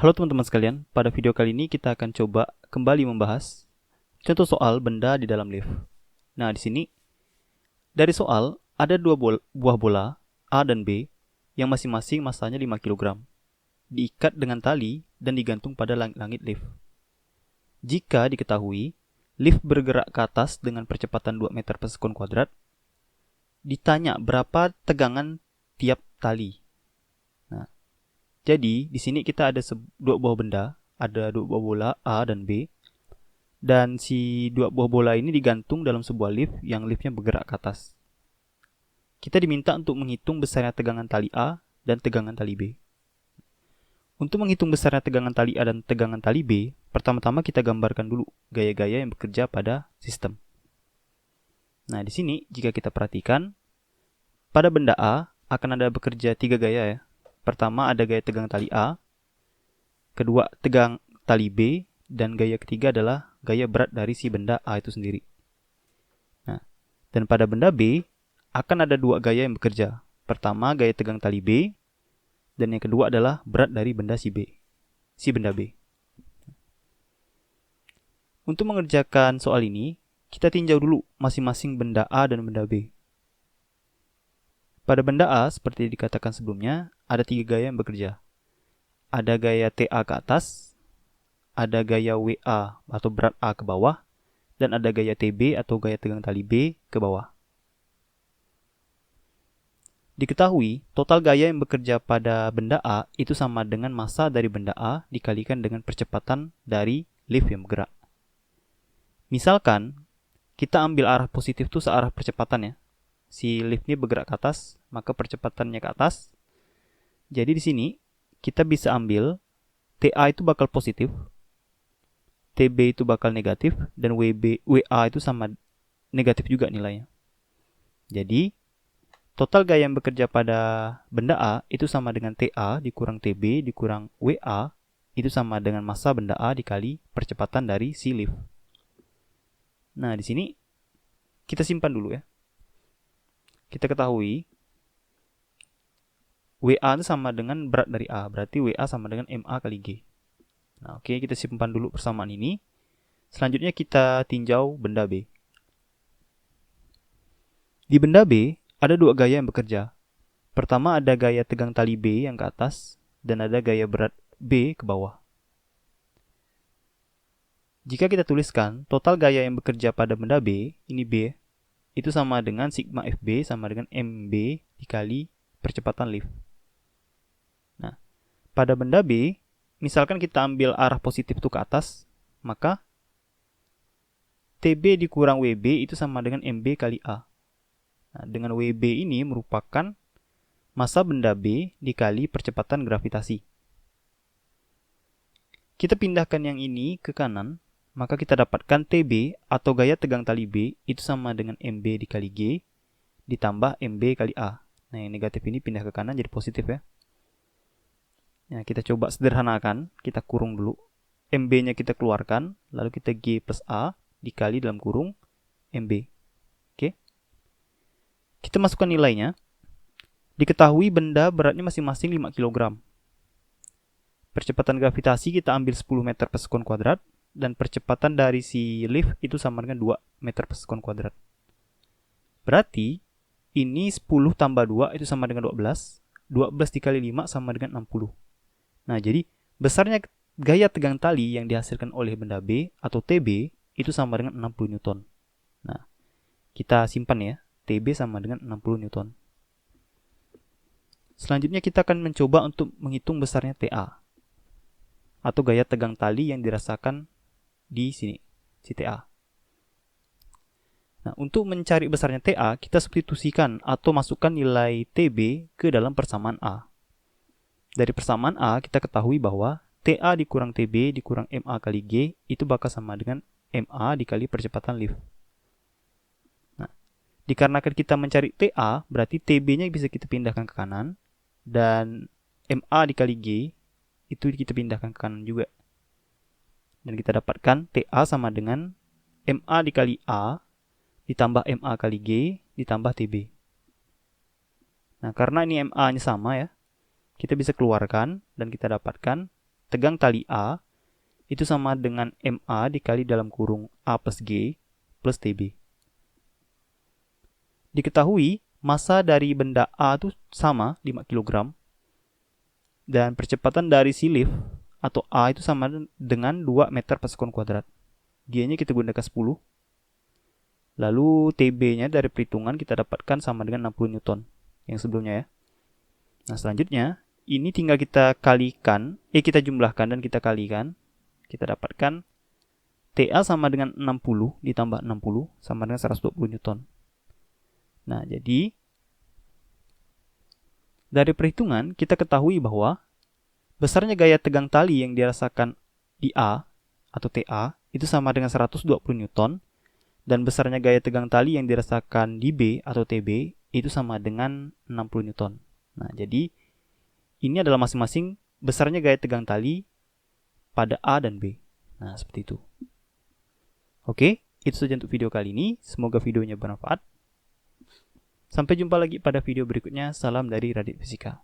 Halo teman-teman sekalian, pada video kali ini kita akan coba kembali membahas contoh soal benda di dalam lift. Nah, di sini dari soal ada buah bola A dan B yang masing-masing masanya 5 kg, diikat dengan tali dan digantung pada langit lift. Jika diketahui lift bergerak ke atas dengan percepatan 2 meter per sekon kuadrat, ditanya berapa tegangan tiap tali. Nah, jadi di sini kita ada dua buah benda, ada dua buah bola A dan B, dan si dua buah bola ini digantung dalam sebuah lift yang liftnya bergerak ke atas. Kita diminta untuk menghitung besarnya tegangan tali A dan tegangan tali B. Untuk menghitung besarnya tegangan tali A dan tegangan tali B, pertama-tama kita gambarkan dulu gaya-gaya yang bekerja pada sistem. Nah, di sini jika kita perhatikan, pada benda A akan ada bekerja 3 gaya ya. Pertama ada gaya tegang tali A, kedua tegang tali B, dan gaya ketiga adalah gaya berat dari si benda A itu sendiri. Nah, dan pada benda B akan ada 2 gaya yang bekerja. Pertama gaya tegang tali B, dan yang kedua adalah berat dari benda si benda B. Untuk mengerjakan soal ini, kita tinjau dulu masing-masing benda A dan benda B. Pada benda A, seperti dikatakan sebelumnya, ada 3 gaya yang bekerja. Ada gaya TA ke atas, ada gaya WA atau berat A ke bawah, dan ada gaya TB atau gaya tegang tali B ke bawah. Diketahui, total gaya yang bekerja pada benda A itu sama dengan massa dari benda A dikalikan dengan percepatan dari lift yang bergerak. Misalkan, kita ambil arah positif itu searah percepatan ya. Si lift ini bergerak ke atas, maka percepatannya ke atas. Jadi di sini kita bisa ambil TA itu bakal positif, TB itu bakal negatif, dan WA itu sama negatif juga nilainya. Jadi total gaya yang bekerja pada benda A itu sama dengan TA dikurang TB dikurang WA itu sama dengan massa benda A dikali percepatan dari si lift. Nah, di sini kita simpan dulu ya. Kita ketahui WA itu sama dengan berat dari A, berarti WA sama dengan MA kali G. Nah, oke, kita simpan dulu persamaan ini. Selanjutnya kita tinjau benda B. Di benda B ada 2 gaya yang bekerja. Pertama ada gaya tegang tali B yang ke atas, dan ada gaya berat B ke bawah. Jika kita tuliskan total gaya yang bekerja pada benda B, ini B, itu sama dengan sigma FB sama dengan MB dikali percepatan lift. Nah, pada benda B, misalkan kita ambil arah positif itu ke atas, maka TB dikurang WB itu sama dengan MB kali A. Nah, dengan WB ini merupakan massa benda B dikali percepatan gravitasi. Kita pindahkan yang ini ke kanan, maka kita dapatkan TB atau gaya tegang tali B itu sama dengan MB dikali G ditambah MB kali A. Nah, yang negatif ini pindah ke kanan jadi positif ya. Nah, kita coba sederhanakan, kita kurung dulu. MB-nya kita keluarkan, lalu kita G plus A dikali dalam kurung MB. Oke. Kita masukkan nilainya. Diketahui benda beratnya masing-masing 5 kg. Percepatan gravitasi kita ambil 10 meter per sekon kuadrat, dan percepatan dari si lift itu sama dengan 2 meter per sekon kuadrat. Berarti ini 10 tambah 2 itu sama dengan 12. 12 dikali 5 sama dengan 60. Nah, jadi besarnya gaya tegang tali yang dihasilkan oleh benda B atau TB itu sama dengan 60 Newton. Nah, kita simpan ya, TB sama dengan 60 Newton. Selanjutnya kita akan mencoba untuk menghitung besarnya TA atau gaya tegang tali yang dirasakan di sini, si TA. Nah, untuk mencari besarnya TA, kita substitusikan atau masukkan nilai TB ke dalam persamaan A. Dari persamaan A, kita ketahui bahwa TA dikurang TB dikurang MA kali G itu bakal sama dengan MA dikali percepatan lift. Nah, dikarenakan kita mencari TA, berarti TB-nya bisa kita pindahkan ke kanan, dan MA dikali G itu kita pindahkan ke kanan juga. Dan kita dapatkan TA sama dengan MA dikali A ditambah MA kali G ditambah TB. Nah, karena ini MA-nya sama ya, kita bisa keluarkan dan kita dapatkan tegang tali A itu sama dengan MA dikali dalam kurung A plus G plus TB. Diketahui massa dari benda A itu sama 5 kg dan percepatan dari si lift atau A itu sama dengan 2 meter per sekon kuadrat. G-nya kita gunakan 10. Lalu TB-nya dari perhitungan kita dapatkan sama dengan 60 Newton yang sebelumnya ya. Nah, selanjutnya ini tinggal kita kalikan, kita jumlahkan dan kita kalikan. Kita dapatkan TA sama dengan 60 ditambah 60 sama dengan 120 Newton. Nah, jadi dari perhitungan kita ketahui bahwa besarnya gaya tegang tali yang dirasakan di A atau TA itu sama dengan 120 Newton dan besarnya gaya tegang tali yang dirasakan di B atau TB itu sama dengan 60 Newton. Nah, jadi ini adalah masing-masing besarnya gaya tegang tali pada A dan B. Nah, seperti itu. Oke, itu saja untuk video kali ini. Semoga videonya bermanfaat. Sampai jumpa lagi pada video berikutnya. Salam dari Radit Fisika.